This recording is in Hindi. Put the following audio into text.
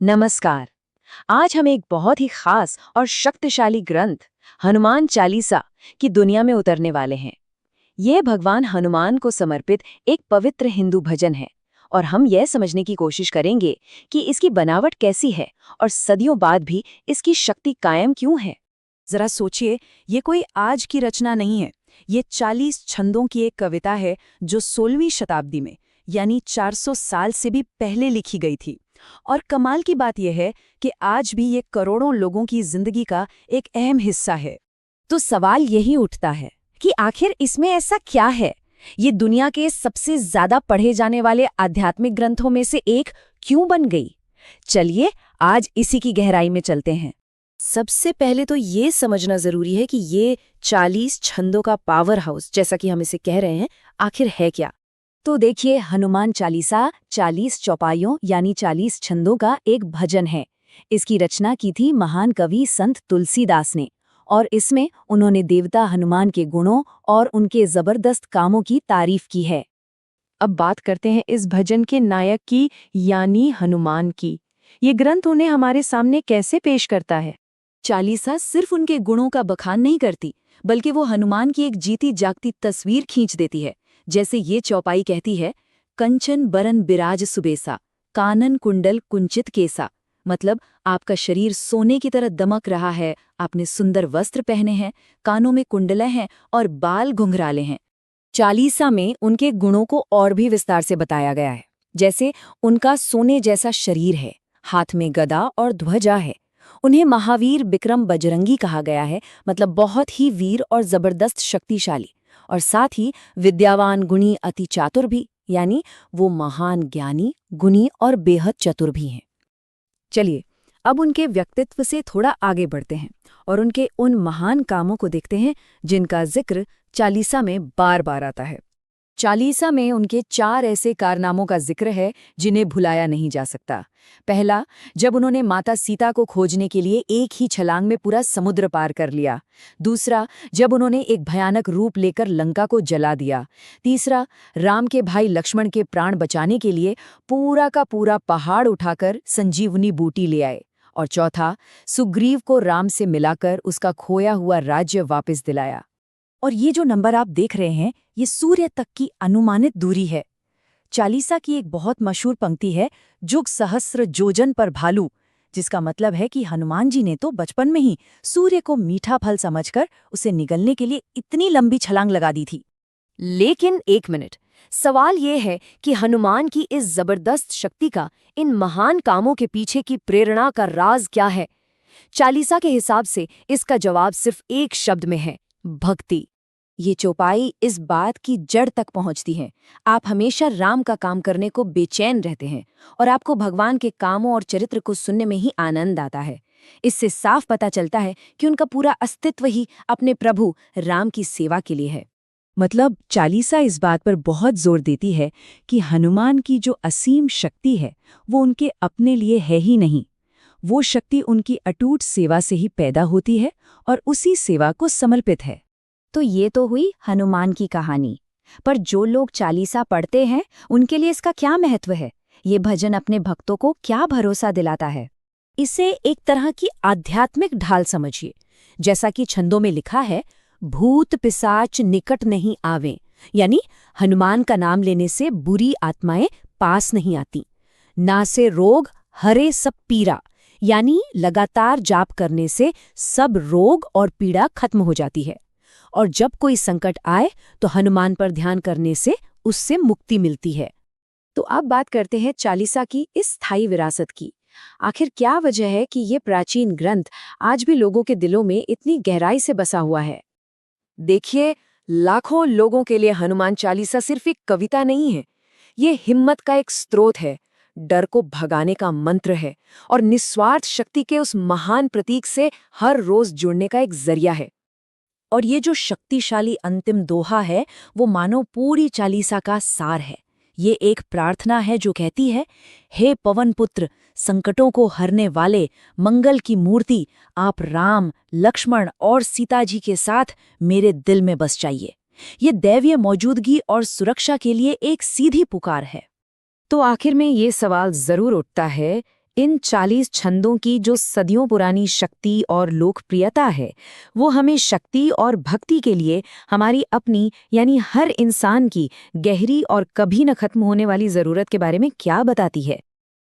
नमस्कार। आज हम एक बहुत ही खास और शक्तिशाली ग्रंथ हनुमान चालीसा की दुनिया में उतरने वाले हैं। ये भगवान हनुमान को समर्पित एक पवित्र हिंदू भजन है और हम यह समझने की कोशिश करेंगे कि इसकी बनावट कैसी है और सदियों बाद भी इसकी शक्ति कायम क्यों है। जरा सोचिए, ये कोई आज की रचना नहीं है। ये 40 छंदों की एक कविता है जो 16वीं शताब्दी में यानी 400 साल से भी पहले लिखी गई थी। और कमाल की बात यह है कि आज भी ये करोड़ों लोगों की जिंदगी का एक अहम हिस्सा है। तो सवाल यही उठता है कि आखिर इसमें ऐसा क्या है? ये दुनिया के सबसे ज्यादा पढ़े जाने वाले आध्यात्मिक ग्रंथों में से एक क्यों बन गई? चलिए आज इसी की गहराई में चलते हैं। सबसे पहले तो ये समझना जरूरी है कि ये 40 छंदों का पावर हाउस, जैसा कि हम इसे कह रहे हैं, आखिर है क्या। तो देखिए, हनुमान चालीसा 40 चौपाइयों यानी 40 छंदों का एक भजन है। इसकी रचना की थी महान कवि संत तुलसीदास ने और इसमें उन्होंने देवता हनुमान के गुणों और उनके जबरदस्त कामों की तारीफ की है। अब बात करते हैं इस भजन के नायक की, यानी हनुमान की। ये ग्रंथ उन्हें हमारे सामने कैसे पेश करता है? चालीसा सिर्फ उनके गुणों का बखान नहीं करती, बल्कि वो हनुमान की एक जीती जागती तस्वीर खींच देती है। जैसे ये चौपाई कहती है, कंचन बरन बिराज सुबेसा, कानन कुंडल कुंचित केसा। मतलब आपका शरीर सोने की तरह दमक रहा है, आपने सुंदर वस्त्र पहने हैं, कानों में कुंडलें हैं और बाल घुंघराले हैं। चालीसा में उनके गुणों को और भी विस्तार से बताया गया है। जैसे उनका सोने जैसा शरीर है, हाथ में गदा और ध्वजा है। उन्हें महावीर बिक्रम बजरंगी कहा गया है, मतलब बहुत ही वीर और जबरदस्त शक्तिशाली। और साथ ही विद्यावान गुणी अति चातुर भी, यानी वो महान ज्ञानी, गुणी और बेहद चतुर भी हैं। चलिए अब उनके व्यक्तित्व से थोड़ा आगे बढ़ते हैं और उनके उन महान कामों को देखते हैं जिनका जिक्र चालीसा में बार बार आता है। चालीसा में उनके 4 ऐसे कारनामों का जिक्र है जिन्हें भुलाया नहीं जा सकता। पहला, जब उन्होंने माता सीता को खोजने के लिए एक ही छलांग में पूरा समुद्र पार कर लिया। दूसरा, जब उन्होंने एक भयानक रूप लेकर लंका को जला दिया। तीसरा, राम के भाई लक्ष्मण के प्राण बचाने के लिए पूरा का पूरा पहाड़ उठाकर संजीवनी बूटी ले आए। और चौथा, सुग्रीव को राम से मिलाकर उसका खोया हुआ राज्य वापस दिलाया। और ये जो नंबर आप देख रहे हैं, ये सूर्य तक की अनुमानित दूरी है। चालीसा की एक बहुत मशहूर पंक्ति है, जुग सहस्र जोजन पर भालू, जिसका मतलब है कि हनुमान जी ने तो बचपन में ही सूर्य को मीठा फल समझकर उसे निगलने के लिए इतनी लंबी छलांग लगा दी थी। लेकिन एक मिनट, सवाल ये है कि हनुमान की इस जबरदस्त शक्ति का, इन महान कामों के पीछे की प्रेरणा का राज क्या है? चालीसा के हिसाब से इसका जवाब सिर्फ एक शब्द में है, भक्ति। ये चौपाई इस बात की जड़ तक पहुंचती है। आप हमेशा राम का काम करने को बेचैन रहते हैं और आपको भगवान के कामों और चरित्र को सुनने में ही आनंद आता है। इससे साफ पता चलता है कि उनका पूरा अस्तित्व ही अपने प्रभु राम की सेवा के लिए है। मतलब चालीसा इस बात पर बहुत जोर देती है कि हनुमान की जो असीम शक्ति है वो उनके अपने लिए है ही नहीं। वो शक्ति उनकी अटूट सेवा से ही पैदा होती है और उसी सेवा को समर्पित है। तो ये तो हुई हनुमान की कहानी। पर जो लोग चालीसा पढ़ते हैं उनके लिए इसका क्या महत्व है? ये भजन अपने भक्तों को क्या भरोसा दिलाता है? इसे एक तरह की आध्यात्मिक ढाल समझिए। जैसा कि छंदों में लिखा है, भूत पिशाच निकट नहीं आवे, यानी हनुमान का नाम लेने से बुरी आत्माएं पास नहीं आती। ना से रोग हरे सब पीरा, यानी लगातार जाप करने से सब रोग और पीड़ा खत्म हो जाती है। और जब कोई संकट आए तो हनुमान पर ध्यान करने से उससे मुक्ति मिलती है। तो अब बात करते हैं चालीसा की इस स्थायी विरासत की। आखिर क्या वजह है कि ये प्राचीन ग्रंथ आज भी लोगों के दिलों में इतनी गहराई से बसा हुआ है? देखिए, लाखों लोगों के लिए हनुमान चालीसा सिर्फ एक कविता नहीं है। ये हिम्मत का एक स्रोत है, डर को भगाने का मंत्र है और निस्वार्थ शक्ति के उस महान प्रतीक से हर रोज जुड़ने का एक जरिया है। और ये जो शक्तिशाली अंतिम दोहा है, वो मानो पूरी चालीसा का सार है। ये एक प्रार्थना है जो कहती है, हे पवन पुत्र, संकटों को हरने वाले, मंगल की मूर्ति, आप राम, लक्ष्मण और सीता जी के साथ मेरे दिल में बस जाइए। ये दैवीय मौजूदगी और सुरक्षा के लिए एक सीधी पुकार है। तो आखिर में ये सवाल जरूर उठता है, इन 40 छंदों की जो सदियों पुरानी शक्ति और लोकप्रियता है, वो हमें शक्ति और भक्ति के लिए हमारी अपनी यानी हर इंसान की गहरी और कभी न खत्म होने वाली ज़रूरत के बारे में क्या बताती है?